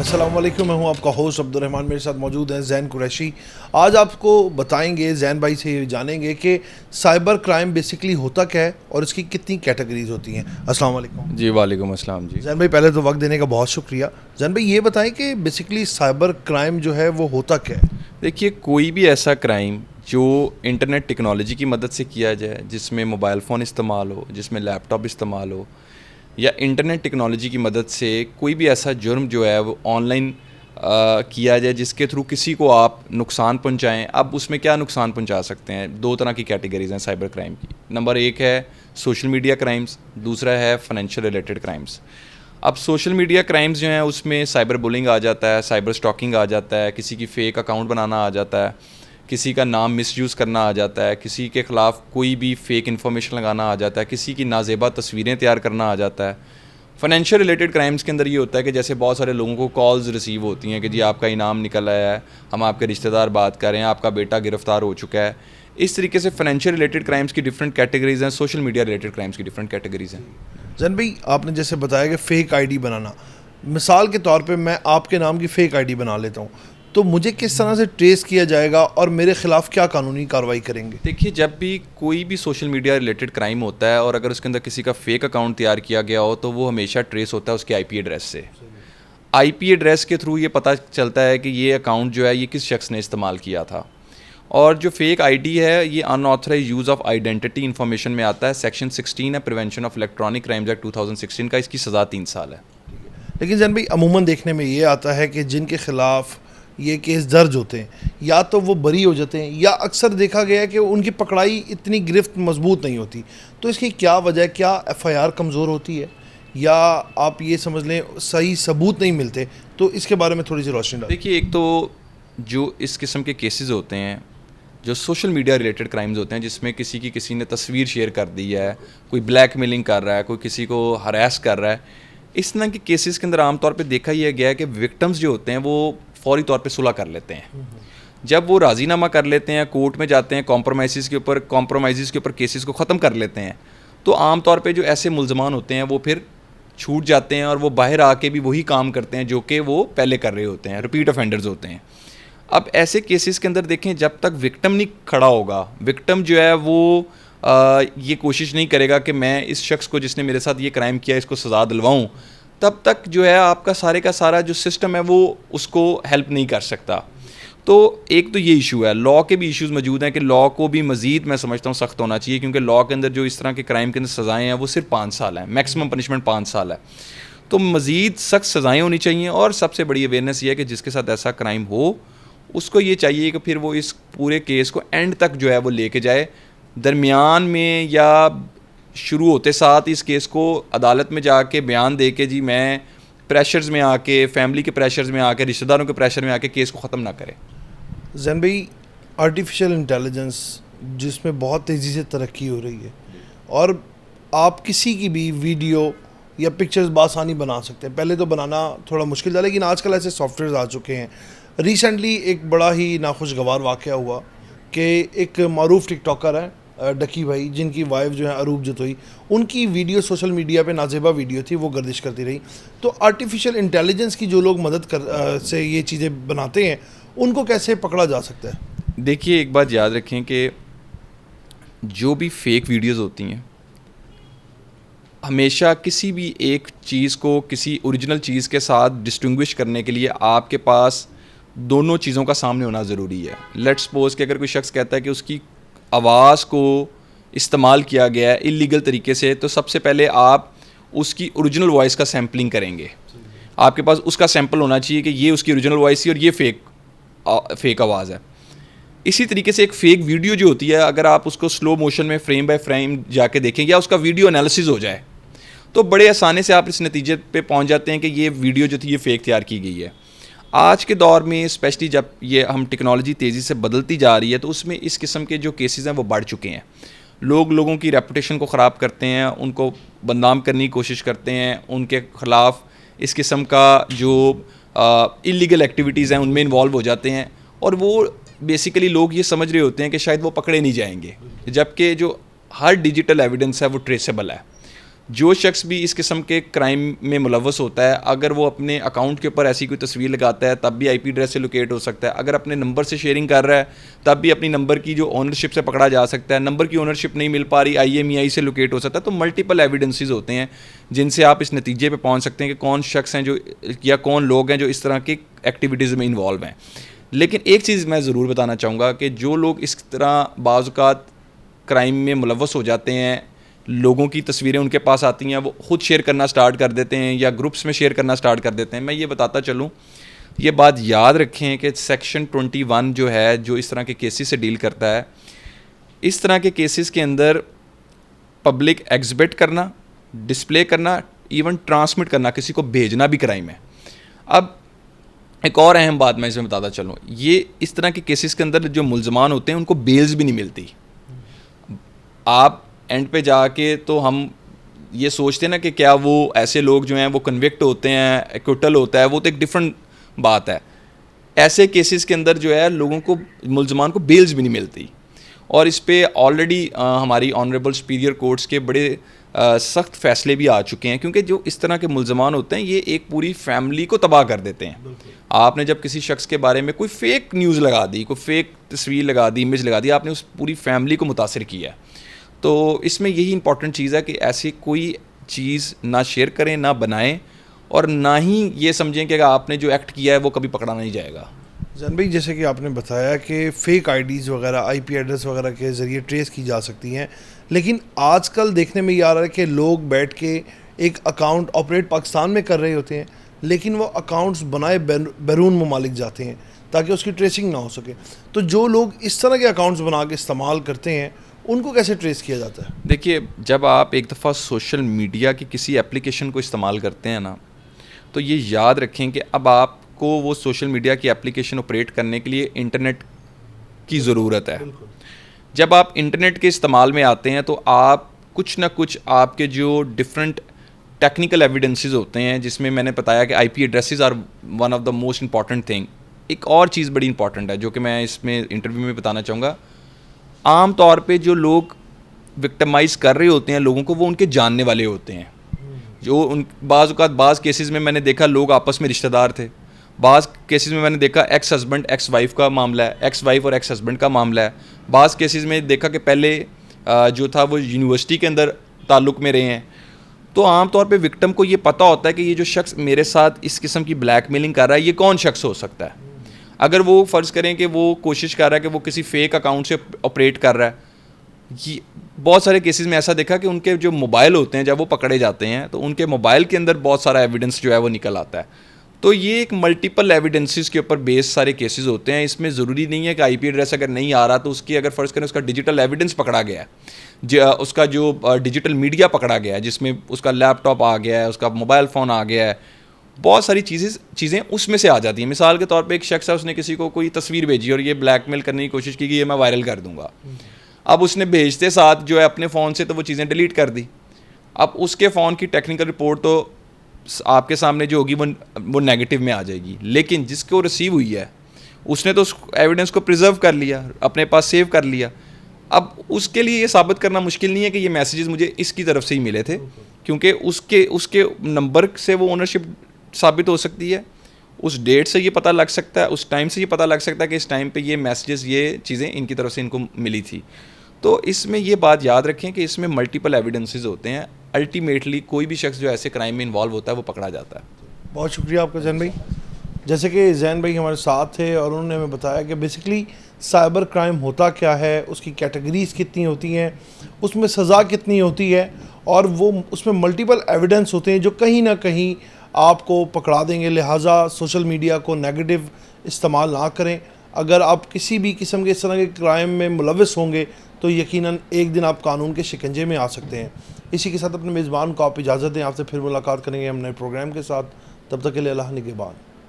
अस्सलाम वालेकुम, मैं हूं आपका होस्ट अब्दुर्रहमान। मेरे साथ मौजूद हैं ज़ैन कुरैशी। आज आपको बताएंगे, ज़ैन भाई से ये जानेंगे कि साइबर क्राइम बेसिकली होता क्या है और इसकी कितनी कैटेगरीज होती हैं। अस्सलाम वालेकुम जी वालेकुम अस्सलाम जी। ज़ैन भाई, पहले तो वक्त देने का बहुत शुक्रिया। ज़ैन भाई, ये बताएं कि बेसिकली साइबर क्राइम जो है वो होता क्या है। देखिए, कोई भी ऐसा क्राइम जो इंटरनेट टेक्नोलॉजी की मदद से किया जाए, जिसमें मोबाइल फ़ोन इस्तेमाल हो, जिसमें लैपटॉप इस्तेमाल हो, या इंटरनेट टेक्नोलॉजी की मदद से कोई भी ऐसा जुर्म जो है वो ऑनलाइन किया जाए जिसके थ्रू किसी को आप नुकसान पहुंचाएं। अब उसमें क्या नुकसान पहुंचा सकते हैं? दो तरह की कैटेगरीज हैं साइबर क्राइम की। नंबर एक है सोशल मीडिया क्राइम्स, दूसरा है फाइनेंशियल रिलेटेड क्राइम्स। अब सोशल मीडिया क्राइम्स जो हैं उसमें साइबर बुलिंग आ जाता है, साइबर स्टॉकिंग आ जाता है, किसी की फ़ेक अकाउंट बनाना आ जाता है, किसी का नाम मिसयूज़ करना आ जाता है, किसी के ख़िलाफ़ कोई भी फ़ेक इन्फॉर्मेशन लगाना आ जाता है, किसी की नाजेबा तस्वीरें तैयार करना आ जाता है। फाइनेंशियल रिलेटेड क्राइम्स के अंदर ये होता है कि जैसे बहुत सारे लोगों को कॉल्स रिसीव होती हैं कि जी आपका इनाम निकल आया है, हम आपके रिश्तेदार बात कर रहे हैं, आपका बेटा गिरफ़्तार हो चुका है। इस तरीके से फाइनेंशियल रिलेटेड क्राइम्स की डिफरेंट कैटेगरीज़ हैं, सोशल मीडिया रिलेटेड क्राइम्स की डिफरेंट कैटेगरीज़ हैं। ज़ैन भाई, आपने जैसे बताया कि फ़ेक आईडी बनाना, मिसाल के तौर पे मैं आपके नाम की फ़ेक आईडी बना लेता हूँ, तो मुझे किस तरह से ट्रेस किया जाएगा और मेरे ख़िलाफ़ क्या कानूनी कार्रवाई करेंगे। देखिए, जब भी कोई भी सोशल मीडिया रिलेटेड क्राइम होता है और अगर उसके अंदर किसी का फेक अकाउंट तैयार किया गया हो तो वो हमेशा ट्रेस होता है उसके आईपी एड्रेस से। आईपी एड्रेस के थ्रू ये पता चलता है कि ये अकाउंट जो है ये किस शख्स ने इस्तेमाल किया था। और जो फेक आईडी है ये unauthorised use of identity information में आता है। सेक्शन 16 है prevention of electronic crimes act 2016 का, इसकी सज़ा 3 साल है। लेकिन ज़ैन भाई, अमूमन देखने में ये आता है कि जिनके ख़िलाफ़ ये केस दर्ज होते हैं या तो वो बरी हो जाते हैं या अक्सर देखा गया है कि उनकी पकड़ाई इतनी गिरफ्त मजबूत नहीं होती। तो इसकी क्या वजह है? क्या एफआईआर कमज़ोर होती है या आप ये समझ लें सही सबूत नहीं मिलते? तो इसके बारे में थोड़ी सी रोशनी डालें। देखिए, एक तो जो इस किस्म के केसेस होते हैं जो सोशल मीडिया रिलेटेड क्राइम्स होते हैं, जिसमें किसी ने तस्वीर शेयर कर दी है, कोई ब्लैकमेलिंग कर रहा है, कोई किसी को हरास कर रहा है, इस तरह के केसेस के अंदर आमतौर पे देखा यह गया है कि विक्टिम्स जो होते हैं वो फौरी तौर पे सुलह कर लेते हैं। जब वो राज़ीनामा कर लेते हैं, कोर्ट में जाते हैं, कॉम्प्रोमाइज़ के ऊपर केसेस को ख़त्म कर लेते हैं, तो आमतौर पे जो ऐसे मुल्ज़मान होते हैं वो फिर छूट जाते हैं और वो बाहर आके भी वही काम करते हैं जो कि वो पहले कर रहे होते हैं, रिपीट ऑफेंडर्स होते हैं। अब ऐसे केसेस के अंदर देखें, जब तक विक्टिम नहीं खड़ा होगा, विक्टिम जो है वो ये कोशिश नहीं करेगा कि मैं इस शख्स को जिसने मेरे साथ ये क्राइम किया इसको सज़ा दिलवाऊँ, तब तक जो है आपका सारे का सारा जो सिस्टम है वो उसको हेल्प नहीं कर सकता। तो एक तो ये इशू है। लॉ के भी इश्यूज़ मौजूद हैं कि लॉ को भी मज़ीद मैं समझता हूँ सख्त होना चाहिए, क्योंकि लॉ के अंदर जो इस तरह के क्राइम के अंदर सज़ाएँ हैं वो सिर्फ 5 साल हैं, मैक्सिमम पनिशमेंट 5 साल है। तो मज़ीद सख्त सज़ाएँ होनी चाहिए। और सबसे बड़ी अवेयरनेस ये है कि जिसके साथ ऐसा क्राइम हो उसको ये चाहिए कि फिर वो इस पूरे केस को एंड तक जो है वो लेके जाए। दरमियान में या शुरू होते साथ इस केस को अदालत में जाके बयान दे के जी मैं प्रेशर्स में आके, फैमिली के प्रेशर्स में आके, रिश्तेदारों के प्रेशर में आके केस को ख़त्म ना करे। ज़ैन भाई, आर्टिफिशियल इंटेलिजेंस जिसमें बहुत तेज़ी से तरक्की हो रही है और आप किसी की भी वीडियो या पिक्चर्स बासानी बना सकते हैं। पहले तो बनाना थोड़ा मुश्किल था, लेकिन आजकल ऐसे सॉफ्टवेयर आ चुके हैं। रिसेंटली एक बड़ा ही नाखुशगवार वाक़या हुआ कि एक मारूफ टिकटॉकर है डकी भाई, जिनकी वाइफ जो है अरूप जतोई, उनकी वीडियो सोशल मीडिया पे नाजेबा वीडियो थी, वो गर्दिश करती रही। तो आर्टिफिशियल इंटेलिजेंस की जो लोग मदद से ये चीज़ें बनाते हैं उनको कैसे पकड़ा जा सकता है? देखिए, एक बात याद रखें कि जो भी फेक वीडियोज़ होती हैं, हमेशा किसी भी एक चीज़ को किसी ओरिजिनल चीज़ के साथ डिस्टिंग्विश करने के लिए आपके पास दोनों चीज़ों का सामने होना ज़रूरी है। लेट्स सपोज़ कि अगर कोई शख्स कहता है कि उसकी आवाज़ को इस्तेमाल किया गया है इल्लीगल तरीके से, तो सबसे पहले आप उसकी ओरिजिनल वॉइस का सैम्पलिंग करेंगे। आपके पास उसका सैंपल होना चाहिए कि ये उसकी ओरिजिनल वॉइस थी और ये फेक आवाज़ है। इसी तरीके से एक फ़ेक वीडियो जो होती है, अगर आप उसको स्लो मोशन में फ्रेम बाय फ्रेम जाके देखें या उसका वीडियो एनालिसिस हो जाए, तो बड़े आसानी से आप इस नतीजे पे पहुंच जाते हैं कि ये वीडियो जो थी ये फ़ेक तैयार की गई है। आज के दौर में स्पेशली जब ये हम टेक्नोलॉजी तेज़ी से बदलती जा रही है, तो उसमें इस किस्म के जो केसेस हैं वो बढ़ चुके हैं। लोगों की रेपुटेशन को ख़राब करते हैं, उनको बदनाम करने की कोशिश करते हैं, उनके ख़िलाफ़ इस किस्म का जो इल्लीगल एक्टिविटीज़ हैं उनमें इन्वॉल्व हो जाते हैं, और वो बेसिकली लोग ये समझ रहे होते हैं कि शायद वो पकड़े नहीं जाएंगे, जबकि जो हर डिजिटल एविडेंस है वो ट्रेसेबल है। جو شخص بھی اس قسم کے کرائم میں ملوث ہوتا ہے, اگر وہ اپنے اکاؤنٹ کے اوپر ایسی کوئی تصویر لگاتا ہے تب بھی آئی پی ایڈریس سے لوکیٹ ہو سکتا ہے, اگر اپنے نمبر سے شیئرنگ کر رہا ہے تب بھی اپنی نمبر کی جو اونرشپ سے پکڑا جا سکتا ہے, نمبر کی اونرشپ نہیں مل پا رہی آئی ایم ای آئی سے لوکیٹ ہو سکتا ہے. تو ملٹیپل ایویڈنسز ہوتے ہیں جن سے آپ اس نتیجے پہ پہنچ سکتے ہیں کہ کون شخص ہیں جو یا کون لوگ ہیں جو اس طرح کی ایکٹیویٹیز میں انوالو ہیں. لیکن ایک چیز میں ضرور بتانا چاہوں گا کہ جو لوگ اس طرح بعض اوقات کرائم میں ملوث ہو جاتے ہیں, لوگوں کی تصویریں ان کے پاس آتی ہیں, وہ خود شیئر کرنا سٹارٹ کر دیتے ہیں یا گروپس میں شیئر کرنا سٹارٹ کر دیتے ہیں. میں یہ بتاتا چلوں, یہ بات یاد رکھیں کہ سیکشن 21 جو ہے جو اس طرح کے کیسز سے ڈیل کرتا ہے, اس طرح کے کیسز کے اندر پبلک ایگزبٹ کرنا, ڈسپلے کرنا, ایون ٹرانسمٹ کرنا, کسی کو بھیجنا بھی کرائم ہے. اب ایک اور اہم بات میں اس میں بتاتا چلوں, یہ اس طرح کے کیسز کے اندر جو ملزمان ہوتے ہیں ان کو بیلز بھی نہیں ملتی. آپ اینڈ پہ جا کے تو ہم یہ سوچتے ہیں نا کہ کیا وہ ایسے لوگ جو ہیں وہ کنوکٹ ہوتے ہیں, ایکوٹل ہوتا ہے, وہ تو ایک ڈفرینٹ بات ہے. ایسے کیسز کے اندر جو ہے لوگوں کو, ملزمان کو بیلز بھی نہیں ملتی, اور اس پہ آلریڈی ہماری آنریبل سپیریئر کورٹس کے بڑے سخت فیصلے بھی آ چکے ہیں, کیونکہ جو اس طرح کے ملزمان ہوتے ہیں یہ ایک پوری فیملی کو تباہ کر دیتے ہیں. آپ نے جب کسی شخص کے بارے میں کوئی فیک نیوز لگا دی, کوئی فیک تصویر لگا دی, امیج لگا دی, آپ نے اس پوری فیملی کو متاثر کیا ہے. تو اس میں یہی امپورٹنٹ چیز ہے کہ ایسی کوئی چیز نہ شیئر کریں, نہ بنائیں, اور نہ ہی یہ سمجھیں کہ آپ نے جو ایکٹ کیا ہے وہ کبھی پکڑا نہیں جائے گا. زین بھائی, جیسے کہ آپ نے بتایا کہ فیک آئی ڈیز وغیرہ آئی پی ایڈریس وغیرہ کے ذریعے ٹریس کی جا سکتی ہیں, لیکن آج کل دیکھنے میں یہ آ رہا ہے کہ لوگ بیٹھ کے ایک اکاؤنٹ آپریٹ پاکستان میں کر رہے ہوتے ہیں, لیکن وہ اکاؤنٹس بنائے بیرون ممالک جاتے ہیں تاکہ اس کی ٹریسنگ نہ ہو سکے. تو جو لوگ اس طرح کے اکاؤنٹس بنا کے استعمال کرتے ہیں ان کو کیسے ٹریس کیا جاتا ہے؟ دیکھیے, جب آپ ایک دفعہ سوشل میڈیا کی کسی اپلیکیشن کو استعمال کرتے ہیں نا, تو یہ یاد رکھیں کہ اب آپ کو وہ سوشل میڈیا کی اپلیکیشن آپریٹ کرنے کے لیے انٹرنیٹ کی ضرورت ہے. جب آپ انٹرنیٹ کے استعمال میں آتے ہیں تو آپ کچھ نہ کچھ آپ کے جو ڈفرینٹ ٹیکنیکل ایویڈنسز ہوتے ہیں, جس میں نے بتایا کہ I P addresses are one of the most important thing. ایک اور چیز بڑی امپورٹنٹ ہے جو کہ میں اس میں انٹرویو میں بتانا چاہوں گا. عام طور پہ جو لوگ وکٹمائز کر رہے ہوتے ہیں لوگوں کو, وہ ان کے جاننے والے ہوتے ہیں. جو بعض اوقات بعض کیسز میں نے دیکھا لوگ آپس میں رشتہ دار تھے, بعض کیسز میں نے دیکھا ایکس ہسبینڈ ایکس وائف کا معاملہ ہے, ایکس وائف اور ایکس ہسبینڈ کا معاملہ ہے. بعض کیسز میں دیکھا کہ پہلے جو تھا وہ یونیورسٹی کے اندر تعلق میں رہے ہیں. تو عام طور پہ وکٹم کو یہ پتہ ہوتا ہے کہ یہ جو شخص میرے ساتھ اس قسم کی بلیک میلنگ کر رہا ہے یہ کون شخص ہو سکتا ہے. اگر وہ فرض کریں کہ وہ کوشش کر رہا ہے کہ وہ کسی فیک اکاؤنٹ سے آپریٹ کر رہا ہے, یہ بہت سارے کیسز میں ایسا دیکھا کہ ان کے جو موبائل ہوتے ہیں جب وہ پکڑے جاتے ہیں تو ان کے موبائل کے اندر بہت سارا ایویڈنس جو ہے وہ نکل آتا ہے. تو یہ ایک ملٹیپل ایویڈنسز کے اوپر بیس سارے کیسز ہوتے ہیں. اس میں ضروری نہیں ہے کہ آئی پی ایڈریس اگر نہیں آ رہا تو اس کی اگر فرض کریں اس کا ڈیجیٹل ایویڈنس پکڑا گیا ہے, اس کا جو ڈیجیٹل میڈیا پکڑا گیا ہے جس میں اس کا لیپ ٹاپ آ گیا ہے, اس کا موبائل فون آ گیا ہے, بہت ساری چیزیں اس میں سے آ جاتی ہیں. مثال کے طور پہ ایک شخص ہے, اس نے کسی کو کوئی تصویر بھیجی اور یہ بلیک میل کرنے کی کوشش کی کہ یہ میں وائرل کر دوں گا. اب اس نے بھیجتے ساتھ جو ہے اپنے فون سے تو وہ چیزیں ڈیلیٹ کر دی. اب اس کے فون کی ٹیکنیکل رپورٹ تو آپ کے سامنے جو ہوگی وہ نیگیٹو میں آ جائے گی, لیکن جس کو ریسیو ہوئی ہے اس نے تو اس ایویڈنس کو پریزرو کر لیا, اپنے پاس سیو کر لیا. اب اس کے لیے یہ ثابت کرنا مشکل نہیں ہے کہ یہ میسیجز مجھے اس کی طرف سے ہی ملے تھے, کیونکہ اس کے نمبر سے وہ اونرشپ ثابت ہو سکتی ہے, اس ڈیٹ سے یہ پتہ لگ سکتا ہے, اس ٹائم سے یہ پتہ لگ سکتا ہے کہ اس ٹائم پہ یہ میسیجز, یہ چیزیں ان کی طرف سے ان کو ملی تھی. تو اس میں یہ بات یاد رکھیں کہ اس میں ملٹیپل ایویڈنسز ہوتے ہیں. الٹیمیٹلی کوئی بھی شخص جو ایسے کرائم میں انوالو ہوتا ہے وہ پکڑا جاتا ہے. بہت شکریہ آپ کا زین بھائی. جیسے کہ زین بھائی ہمارے ساتھ تھے اور انہوں نے ہمیں بتایا کہ بیسکلی سائبر کرائم ہوتا کیا ہے, اس کی کیٹیگریز کتنی ہوتی ہیں, اس میں سزا کتنی ہوتی ہے, اور وہ اس میں ملٹیپل ایویڈنس ہوتے ہیں جو کہیں نہ کہیں آپ کو پکڑا دیں گے. لہٰذا سوشل میڈیا کو نیگیٹو استعمال نہ کریں. اگر آپ کسی بھی قسم کے اس طرح کے کرائم میں ملوث ہوں گے تو یقیناً ایک دن آپ قانون کے شکنجے میں آ سکتے ہیں. اسی کے ساتھ اپنے میزبان کو آپ اجازت دیں, آپ سے پھر ملاقات کریں گے ہم نئے پروگرام کے ساتھ. تب تک کے لیے اللہ نگہبان.